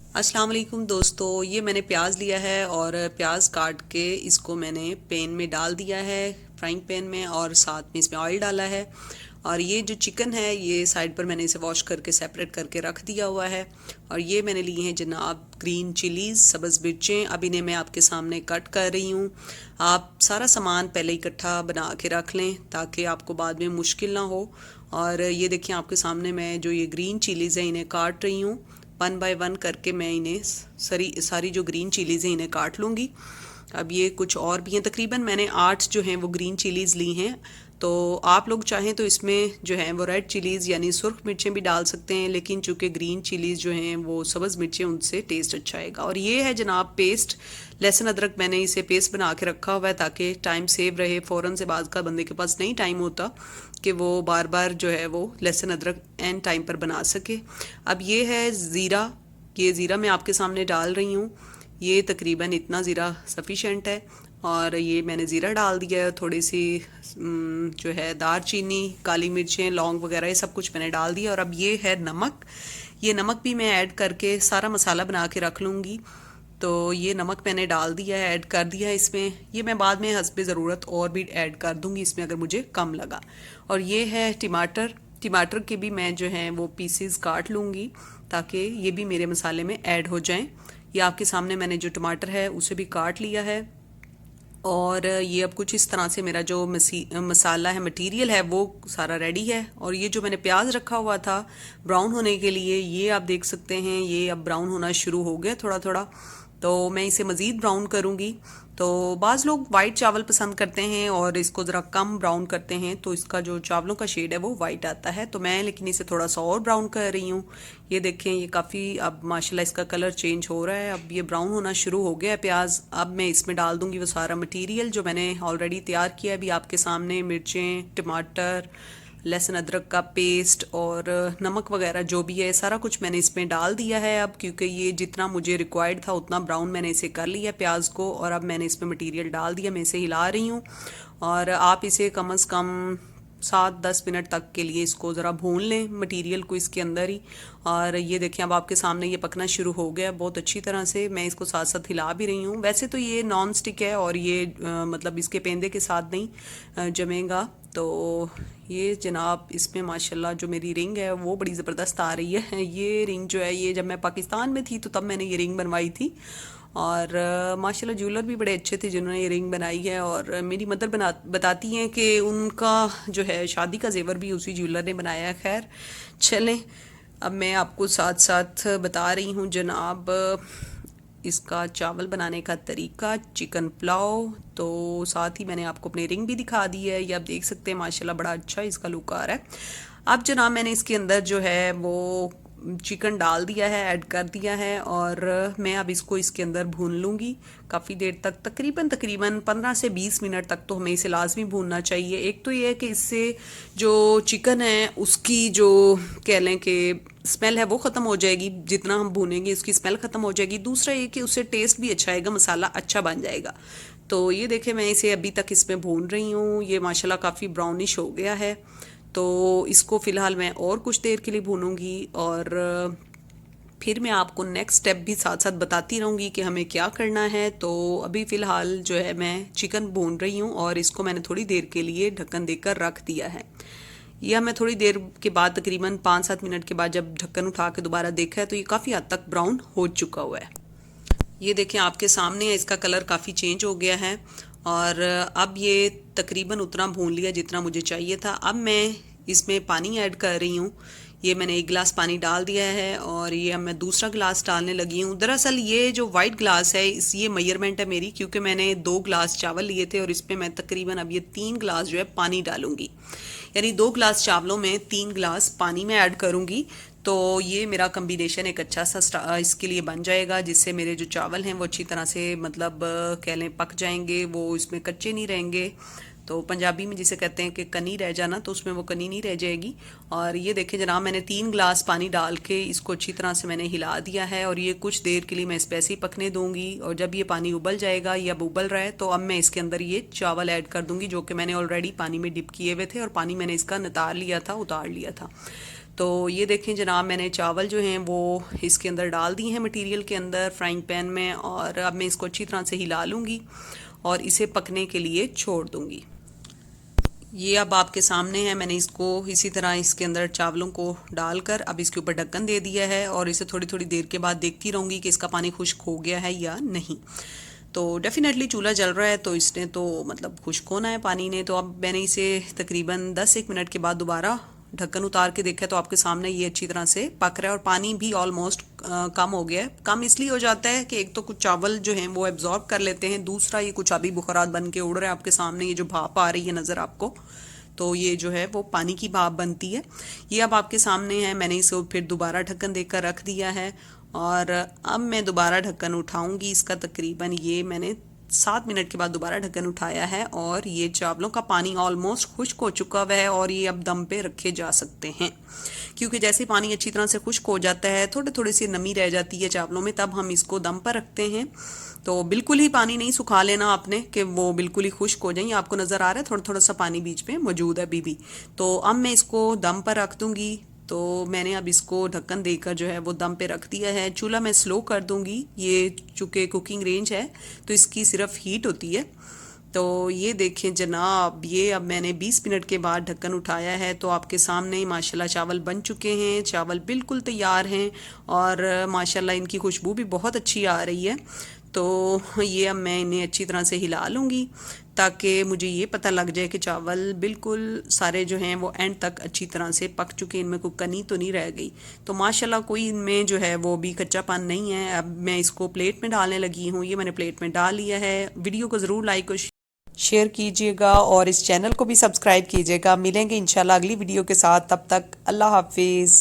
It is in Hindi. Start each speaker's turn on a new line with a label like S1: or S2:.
S1: अस्सलाम वालेकुम दोस्तों, ये मैंने प्याज लिया है और प्याज काट के इसको मैंने पैन में डाल दिया है, फ्राइंग पैन में, और साथ में इसमें ऑयल डाला है। और ये जो चिकन है ये साइड पर मैंने इसे वॉश करके सेपरेट करके रख दिया हुआ है। और ये मैंने लिए हैं जनाब ग्रीन चिलीज़, सब्ज़ मिर्चें। अब इन्हें मैं आपके सामने कट कर रही हूँ। आप सारा सामान पहले इकट्ठा बना के रख लें ताकि आपको बाद में मुश्किल ना हो। और ये देखिए आपके सामने मैं जो ये ग्रीन चिलीज़ है इन्हें काट रही हूँ। वन बाय वन करके मैं इन्हें सारी जो ग्रीन चिलीज़ हैं इन्हें काट लूँगी। अब ये कुछ और भी हैं, तकरीबन मैंने 8 जो हैं वो ग्रीन चिलीज़ ली हैं। तो आप लोग चाहें तो इसमें जो है वो रेड चिलीज़ यानी सुर्ख मिर्चें भी डाल सकते हैं, लेकिन चूँकि ग्रीन चिलीज़ जो हैं वो सब्ज़ मिर्चें, उनसे टेस्ट अच्छा आएगा। और ये है जनाब पेस्ट, लहसुन अदरक मैंने इसे पेस्ट बना के रखा हुआ है ताकि टाइम सेव रहे। फ़ौरन से बाद का बंदे के पास नहीं टाइम होता कि वो बार बार जो है वो लहसुन अदरक एंड टाइम पर बना सके। अब ये है ज़ीरा, ये ज़ीरा मैं आपके सामने डाल रही हूँ। ये तकरीबन इतना ज़ीरा सफिशेंट है। और ये मैंने ज़ीरा डाल दिया है, थोड़ी सी जो है दारचीनी, काली मिर्चें, लौंग वगैरह ये सब कुछ मैंने डाल दिया। और अब ये है नमक, ये नमक भी मैं ऐड करके सारा मसाला बना के रख लूँगी। तो ये नमक मैंने डाल दिया है, ऐड कर दिया है इसमें। ये मैं बाद में हस्बे ज़रूरत और भी ऐड कर दूँगी इसमें अगर मुझे कम लगा। और ये है टमाटर, टमाटर के भी मैं जो है वो पीसेस काट लूँगी ताकि ये भी मेरे मसाले में ऐड हो जाएं। ये आपके सामने मैंने जो टमाटर है उसे भी काट लिया है। और ये अब कुछ इस तरह से मेरा जो मसाला है, मटेरियल है, वो सारा रेडी है। और ये जो मैंने प्याज रखा हुआ था ब्राउन होने के लिए, ये आप देख सकते हैं ये अब ब्राउन होना शुरू हो गया थोड़ा थोड़ा। तो मैं इसे मज़ीद ब्राउन करूँगी। तो बाज़ लोग वाइट चावल पसंद करते हैं और इसको ज़रा कम ब्राउन करते हैं तो इसका जो चावलों का शेड है वो वाइट आता है। तो मैं लेकिन इसे थोड़ा सा और ब्राउन कर रही हूँ। ये देखें ये काफ़ी अब माशाल्लाह इसका कलर चेंज हो रहा है, अब ये ब्राउन होना शुरू हो गया है प्याज। अब मैं इसमें डाल दूँगी वो सारा मटीरियल जो मैंने ऑलरेडी तैयार किया है अभी आपके सामने, मिर्चें, टमाटर, लहसुन अदरक का पेस्ट और नमक वगैरह जो भी है सारा कुछ मैंने इसमें डाल दिया है। अब क्योंकि ये जितना मुझे रिक्वायर्ड था उतना ब्राउन मैंने इसे कर लिया प्याज को। और अब मैंने इसमें मटेरियल डाल दिया, मैं इसे हिला रही हूँ। और आप इसे कम से कम 7-10 मिनट तक के लिए इसको ज़रा भून लें मटेरियल को इसके अंदर ही। और ये देखें अब आपके सामने ये पकना शुरू हो गया बहुत अच्छी तरह से। मैं इसको साथ साथ हिला भी रही हूँ। वैसे तो ये नॉन स्टिक है और ये मतलब इसके पेंदे के साथ नहीं जमेगा। तो ये जनाब इसमें माशाल्लाह जो मेरी रिंग है वो बड़ी ज़बरदस्त आ रही है। ये रिंग जो है ये जब मैं पाकिस्तान में थी तो तब मैंने ये रिंग बनवाई थी। और माशाल्लाह ज्वेलर भी बड़े अच्छे थे जिन्होंने ये रिंग बनाई है। और मेरी मदर बताती हैं कि उनका जो है शादी का जेवर भी उसी ज्वेलर ने बनाया है। खैर चलें, अब मैं आपको साथ साथ बता रही हूँ जनाब इसका चावल बनाने का तरीका, चिकन पुलाव। तो साथ ही मैंने आपको अपनी रिंग भी दिखा दी है, ये आप देख सकते हैं माशाल्लाह बड़ा अच्छा इसका लुक आ रहा है। अब जनाब मैंने इसके अंदर जो है वो चिकन डाल दिया है, ऐड कर दिया है। और मैं अब इसको इसके अंदर भून लूँगी काफ़ी देर तक, तकरीबन 15 से 20 मिनट तक तो हमें इसे लाजमी भूनना चाहिए। एक तो ये है कि इससे जो चिकन है उसकी जो कह लें कि स्मेल है वो ख़त्म हो जाएगी, जितना हम भूनेंगे उसकी स्मेल ख़त्म हो जाएगी। दूसरा ये कि उससे टेस्ट भी अच्छा आएगा, मसाला अच्छा बन जाएगा। तो ये देखें मैं इसे अभी तक इसमें भून रही हूँ, ये माशाल्लाह काफ़ी ब्राउनिश हो गया है। तो इसको फ़िलहाल मैं और कुछ देर के लिए भूनूंगी और फिर मैं आपको नेक्स्ट स्टेप भी साथ साथ बताती रहूँगी कि हमें क्या करना है। तो अभी फ़िलहाल जो है मैं चिकन भून रही हूँ और इसको मैंने थोड़ी देर के लिए ढक्कन देकर रख दिया है। यह मैं थोड़ी देर के बाद तकरीबन 5-7 मिनट के बाद जब ढक्कन उठा के दोबारा देखा है तो ये काफ़ी हद तक ब्राउन हो चुका हुआ है। ये देखें आपके सामने इसका कलर काफ़ी चेंज हो गया है। और अब ये तकरीबन उतना भून लिया जितना मुझे चाहिए था। अब मैं इसमें पानी ऐड कर रही हूँ। ये मैंने 1 गिलास पानी डाल दिया है और ये अब मैं दूसरा गिलास डालने लगी हूँ। दरअसल ये जो वाइट गिलास है ये मेजरमेंट है मेरी, क्योंकि मैंने 2 गिलास चावल लिए थे और इसमें मैं तकरीबन अब ये 3 गिलास जो है पानी डालूंगी। यानी 2 गिलास चावलों में 3 गिलास पानी में ऐड करूँगी। तो ये मेरा कम्बिनेशन एक अच्छा सा इसके लिए बन जाएगा, जिससे मेरे जो चावल हैं वो अच्छी तरह से मतलब कह लें पक जाएंगे, वो इसमें कच्चे नहीं रहेंगे। तो पंजाबी में जिसे कहते हैं कि कनी रह जाना, तो उसमें वो कनी नहीं रह जाएगी। और ये देखें जनाब मैंने 3 गिलास पानी डाल के इसको अच्छी तरह से मैंने हिला दिया है और ये कुछ देर के लिए मैं इस पे ऐसे ही पकने दूंगी। और जब ये पानी उबल जाएगा, ये अब उबल रहा है, तो अब मैं इसके अंदर ये चावल ऐड कर दूंगी जो कि मैंने ऑलरेडी पानी में डिप किए हुए थे और पानी मैंने इसका नितार लिया था, उतार लिया था। तो ये देखें जनाब, मैंने चावल जो हैं वो इसके अंदर डाल दिए हैं मटेरियल के अंदर फ्राइंग पैन में, और अब मैं इसको अच्छी तरह से हिला लूँगी और इसे पकने के लिए छोड़ दूँगी। ये अब आपके सामने है, मैंने इसको इसी तरह इसके अंदर चावलों को डालकर अब इसके ऊपर ढक्कन दे दिया है और इसे थोड़ी थोड़ी देर के बाद देखती रहूँगी कि इसका पानी खुश्क हो गया है या नहीं। तो डेफिनेटली चूल्हा जल रहा है, तो इसने तो मतलब खुश्क होना है पानी ने। तो अब मैंने इसे तकरीबन 10-1 मिनट के बाद दोबारा ढक्कन उतार के देखा, तो आपके सामने ये अच्छी तरह से पक रहा है और पानी भी ऑलमोस्ट कम हो गया है। कम इसलिए हो जाता है कि एक तो कुछ चावल जो हैं वो एब्जॉर्ब कर लेते हैं, दूसरा ये कुछ अभी बुखारात बन के उड़ रहा है आपके सामने, ये जो भाप आ रही है नज़र आपको, तो ये जो है वो पानी की भाप बनती है। ये अब आपके सामने है, मैंने इसे फिर दोबारा ढक्कन देकर रख दिया है और अब मैं दोबारा ढक्कन उठाऊंगी इसका। तकरीबन ये मैंने 7 मिनट के बाद दोबारा ढक्कन उठाया है और ये चावलों का पानी ऑलमोस्ट खुश्क हो चुका हुआ है और ये अब दम पे रखे जा सकते हैं, क्योंकि जैसे पानी अच्छी तरह से खुश्क हो जाता है, थोड़ी थोड़ी सी नमी रह जाती है चावलों में, तब हम इसको दम पर रखते हैं। तो बिल्कुल ही पानी नहीं सुखा लेना आपने कि वो बिल्कुल ही खुश्क हो जाए। आपको नज़र आ रहा है थोड़ा थोड़ा सा पानी बीच में मौजूद है अभी भी। तो अब मैं इसको दम पर रख दूंगी। तो मैंने अब इसको ढक्कन देकर जो है वो दम पे रख दिया है। चूल्हा मैं स्लो कर दूंगी, ये चूँकि कुकिंग रेंज है तो इसकी सिर्फ हीट होती है। तो ये देखें जनाब, ये अब मैंने 20 मिनट के बाद ढक्कन उठाया है, तो आपके सामने माशाल्लाह चावल बन चुके हैं। चावल बिल्कुल तैयार हैं और माशाल्लाह इनकी खुशबू भी बहुत अच्छी आ रही है। तो ये अब मैं इन्हें अच्छी तरह से हिला लूँगी ताकि मुझे ये पता लग जाए कि चावल बिल्कुल सारे जो हैं वो एंड तक अच्छी तरह से पक चुके हैं, इनमें कोई कनी तो नहीं रह गई। तो माशाल्लाह कोई इनमें जो है वो भी कच्चापन नहीं है। अब मैं इसको प्लेट में डालने लगी हूँ। ये मैंने प्लेट में डाल लिया है। वीडियो को ज़रूर लाइक और शेयर कीजिएगा और इस चैनल को भी सब्सक्राइब कीजिएगा। मिलेंगे इंशाल्लाह अगली वीडियो के साथ, तब तक अल्लाह हाफिज़।